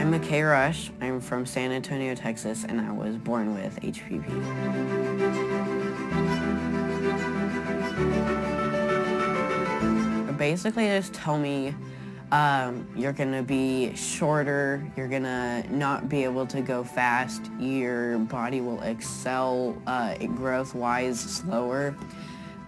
I'm McKay Rush. I'm from San Antonio, Texas, and I was born with HPP. Basically, just tell me you're gonna be shorter, you're gonna not be able to go fast, your body will excel growth-wise slower,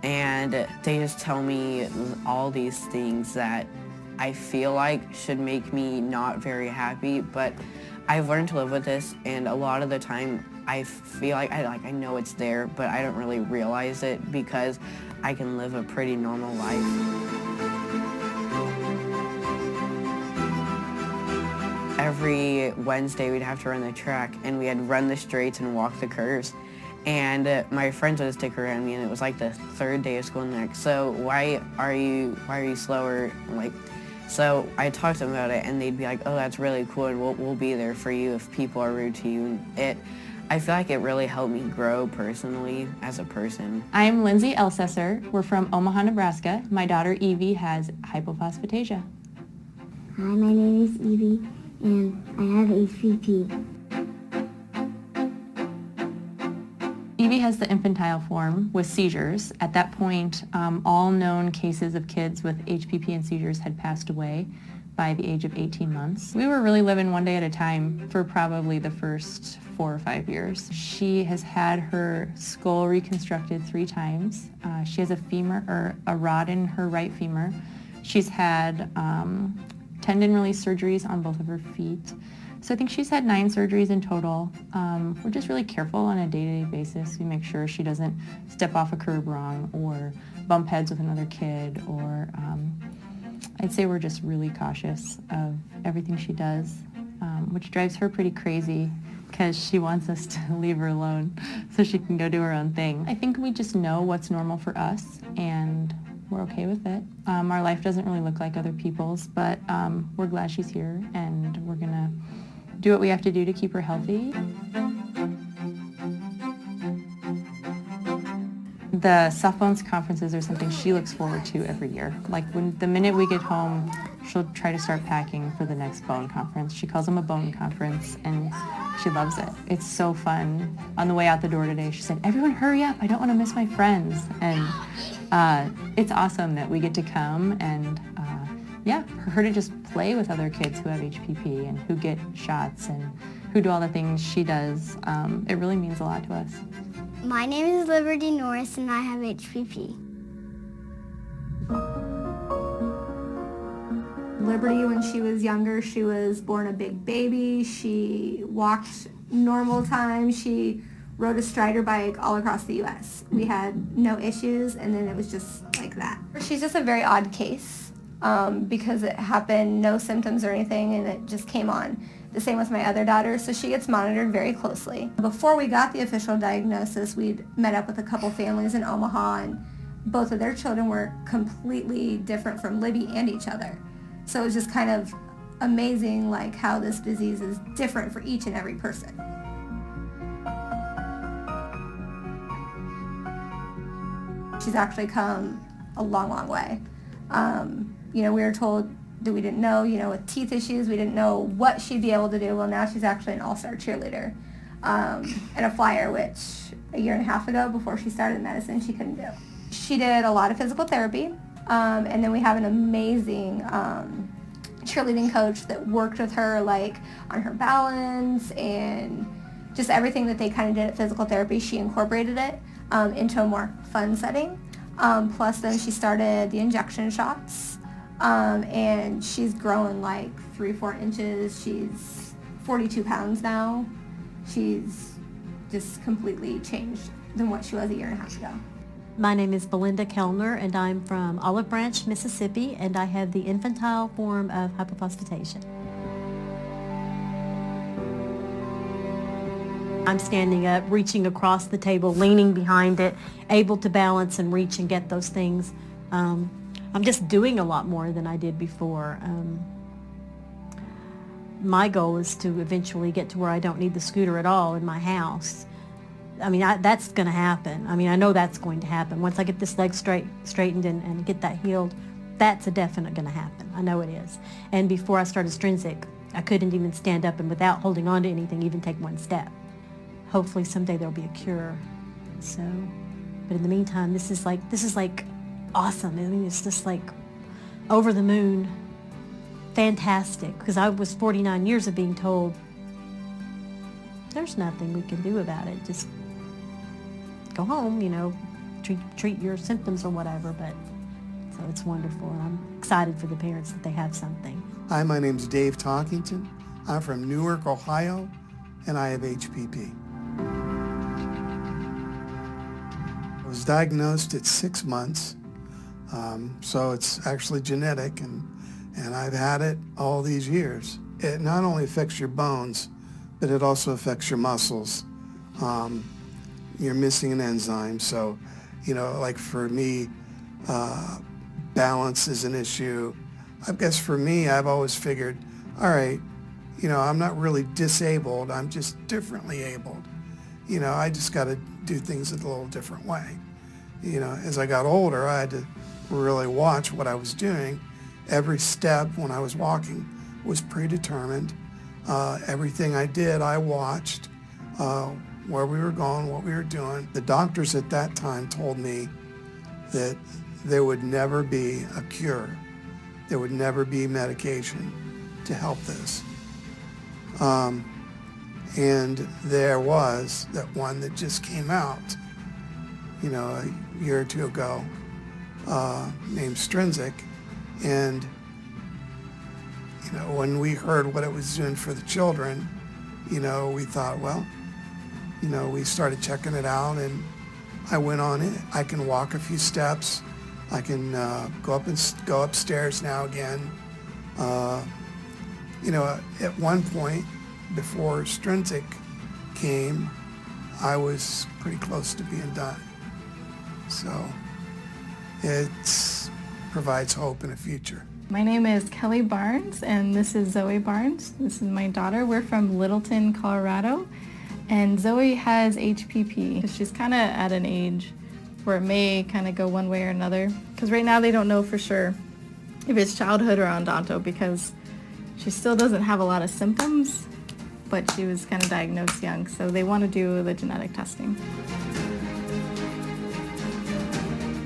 and they just tell me all these things that I feel like should make me not very happy, but I've learned to live with this, and a lot of the time I feel like I know it's there, but I don't really realize it because I can live a pretty normal life. Every Wednesday we'd have to run the track, and we had to run the straights and walk the curves. And my friends would stick around me, and it was like the third day of school next. So why are you slower? So I talked to them about it, and they'd be like, oh, that's really cool, and we'll be there for you if people are rude to you. I feel like it really helped me grow personally as a person. I'm Lindsay Elsesser. We're from Omaha, Nebraska. My daughter Evie has hypophosphatasia. Hi, my name is Evie, and I have HPP. Evie has the infantile form with seizures. At that point, all known cases of kids with HPP and seizures had passed away by the age of 18 months. We were really living one day at a time for probably the first 4 or 5 years. She has had her skull reconstructed 3 times. She has a rod in her right femur. She's had tendon release surgeries on both of her feet. So I think she's had 9 surgeries in total. We're just really careful on a day-to-day basis. We make sure she doesn't step off a curb wrong or bump heads with another kid, or I'd say we're just really cautious of everything she does, which drives her pretty crazy because she wants us to leave her alone so she can go do her own thing. I think we just know what's normal for us, and we're okay with it. Our life doesn't really look like other people's, but we're glad she's here, and we're gonna do what we have to do to keep her healthy. The soft bones conferences are something she looks forward to every year. Like the minute we get home, she'll try to start packing for the next bone conference. She calls them a bone conference, and she loves it. It's so fun. On the way out the door today, she said, "Everyone hurry up, I don't want to miss my friends." And it's awesome that we get to come and for her to just play with other kids who have HPP and who get shots and who do all the things she does. It really means a lot to us. My name is Liberty Norris, and I have HPP. Liberty, when she was younger, she was born a big baby. She walked normal time. She rode a Strider bike all across the U.S. We had no issues, and then it was just like that. She's just a very odd case because it happened, no symptoms or anything, and it just came on. The same with my other daughter, so she gets monitored very closely. Before we got the official diagnosis, we'd met up with a couple families in Omaha, and both of their children were completely different from Libby and each other. So it was just kind of amazing, like, how this disease is different for each and every person. She's actually come a long, long way. We were told that we didn't know, with teeth issues, we didn't know what she'd be able to do. Well, now she's actually an all-star cheerleader and a flyer, which a year and a half ago, before she started medicine, she couldn't do. She did a lot of physical therapy, and then we have an amazing cheerleading coach that worked with her, like, on her balance and just everything that they kind of did at physical therapy. She incorporated it into a more fun setting. Plus, then she started the injection shots, and she's grown like 3-4 inches. She's 42 pounds now. She's just completely changed than what she was a year and a half ago. My name is Belinda Kellner, and I'm from Olive Branch, Mississippi, and I have the infantile form of hypophosphatasia. I'm standing up, reaching across the table, leaning behind it, able to balance and reach and get those things. I'm just doing a lot more than I did before. My goal is to eventually get to where I don't need the scooter at all in my house. I mean, that's going to happen. I mean, I know that's going to happen. Once I get this leg straightened and get that healed, that's a definite going to happen. I know it is. And before I start Extrinsic, I couldn't even stand up and without holding on to anything, even take one step. Hopefully someday there'll be a cure. So, but in the meantime, this is like awesome. I mean, it's just like over the moon, fantastic. Because I was 49 years of being told, there's nothing we can do about it. Just go home, you know, treat your symptoms or whatever. But so it's wonderful, and I'm excited for the parents that they have something. Hi, my name's Dave Talkington. I'm from Newark, Ohio, and I have HPP. I was diagnosed at 6 months, so it's actually genetic, and I've had it all these years. It not only affects your bones, but it also affects your muscles. You're missing an enzyme, so, you know, like for me, balance is an issue. I guess for me, I've always figured, all right, you know, I'm not really disabled, I'm just differently abled. You know, I just got to do things a little different way. You know, as I got older, I had to really watch what I was doing. Every step when I was walking was predetermined. Everything I did, I watched where we were going, what we were doing. The doctors at that time told me that there would never be a cure. There would never be medication to help this. And there was that one that just came out, you know, a year or two ago, named Strinsic. And, you know, when we heard what it was doing for the children, you know, we thought, well, you know, we started checking it out, and I went on it. I can walk a few steps. I can go upstairs now again. You know, at one point, before Strinsic came, I was pretty close to being done. So it provides hope in the future. My name is Kelly Barnes, and this is Zoe Barnes. This is my daughter. We're from Littleton, Colorado, and Zoe has HPP. She's kind of at an age where it may kind of go one way or another, because right now they don't know for sure if it's childhood or odonto, because she still doesn't have a lot of symptoms, but she was kind of diagnosed young, so they want to do the genetic testing.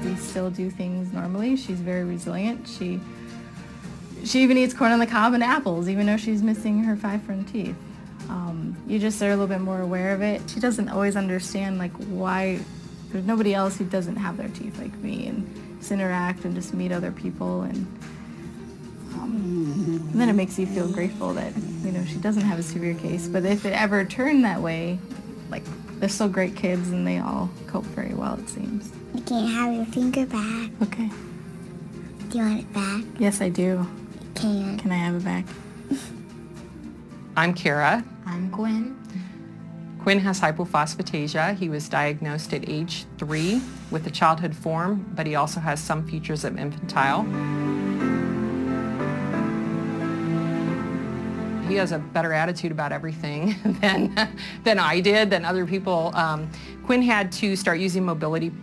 We still do things normally. She's very resilient. She even eats corn on the cob and apples, even though she's missing her 5 front teeth. You just are a little bit more aware of it. She doesn't always understand like why there's nobody else who doesn't have their teeth like me, and just interact and just meet other people, and then it makes you feel grateful that, you know, she doesn't have a severe case. But if it ever turned that way, like, they're still great kids and they all cope very well, it seems. You can't have your finger back. Okay. Do you want it back? Yes, I do. You can. Can I have it back? I'm Kara. I'm Gwen. Quinn has hypophosphatasia. He was diagnosed at age 3 with a childhood form, but he also has some features of infantile. He has a better attitude about everything than I did, than other people. Quinn had to start using mobility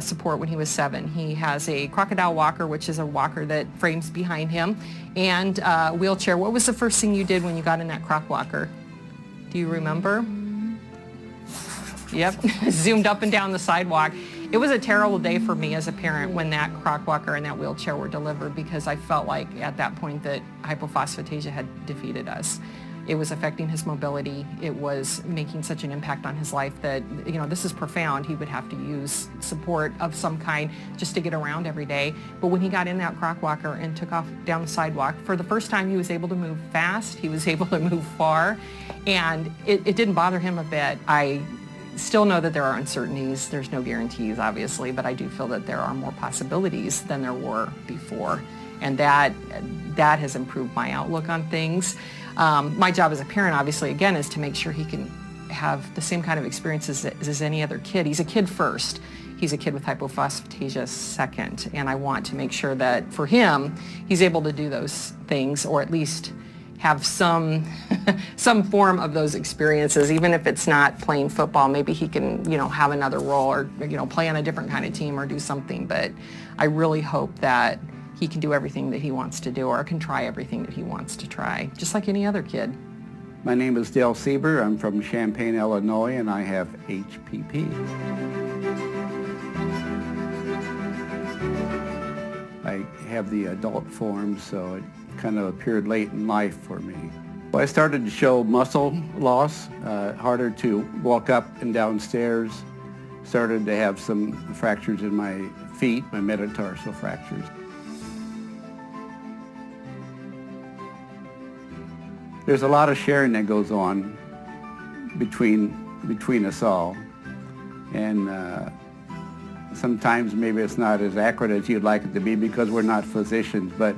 support when he was 7. He has a crocodile walker, which is a walker that frames behind him, and a wheelchair. What was the first thing you did when you got in that croc walker? Do you remember? Yep, zoomed up and down the sidewalk. It was a terrible day for me as a parent when that croc walker and that wheelchair were delivered, because I felt like at that point that hypophosphatasia had defeated us. It was affecting his mobility. It was making such an impact on his life that, you know, this is profound. He would have to use support of some kind just to get around every day. But when he got in that croc walker and took off down the sidewalk, for the first time he was able to move fast. He was able to move far, and it didn't bother him a bit. I still know that there are uncertainties. There's no guarantees, obviously, but I do feel that there are more possibilities than there were before, and that has improved my outlook on things. My job as a parent, obviously, again, is to make sure he can have the same kind of experiences as any other kid. He's a kid first. He's a kid with hypophosphatasia second, and I want to make sure that for him, he's able to do those things, or at least have some form of those experiences, even if it's not playing football. Maybe he can, you know, have another role, or, you know, play on a different kind of team or do something. But I really hope that he can do everything that he wants to do or can try everything that he wants to try, just like any other kid. My name is Dale Sieber. I'm from Champaign, Illinois, and I have HPP. I have the adult form, so it kind of appeared late in life for me. I started to show muscle loss, harder to walk up and down stairs, started to have some fractures in my feet, my metatarsal fractures. There's a lot of sharing that goes on between us all, and sometimes maybe it's not as accurate as you'd like it to be because we're not physicians, but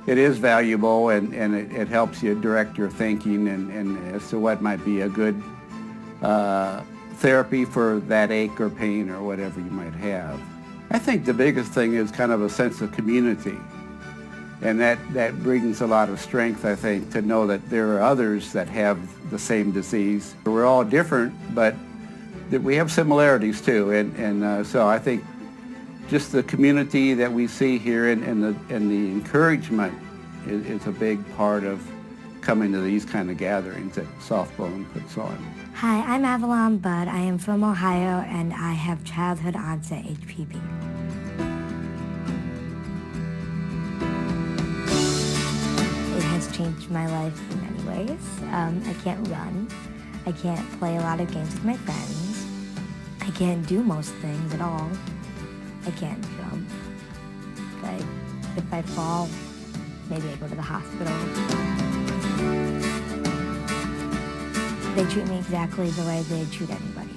it is valuable, and it helps you direct your thinking and as to what might be a good therapy for that ache or pain or whatever you might have. I think the biggest thing is kind of a sense of community. And that brings a lot of strength, I think, to know that there are others that have the same disease. We're all different, but that we have similarities too. And so I think just the community that we see here and the encouragement is a big part of coming to these kind of gatherings that Softbone puts on. Hi, I'm Avalon Budd. I am from Ohio, and I have childhood onset HPP. It has changed my life in many ways. I can't run. I can't play a lot of games with my friends. I can't do most things at all. I can't jump. If I fall, maybe I go to the hospital. They treat me exactly the way they treat anybody.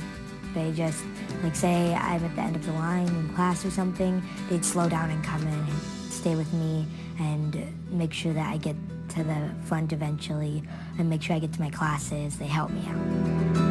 They just, like, say I'm at the end of the line in class or something, they'd slow down and come in and stay with me and make sure that I get to the front eventually and make sure I get to my classes. They help me out.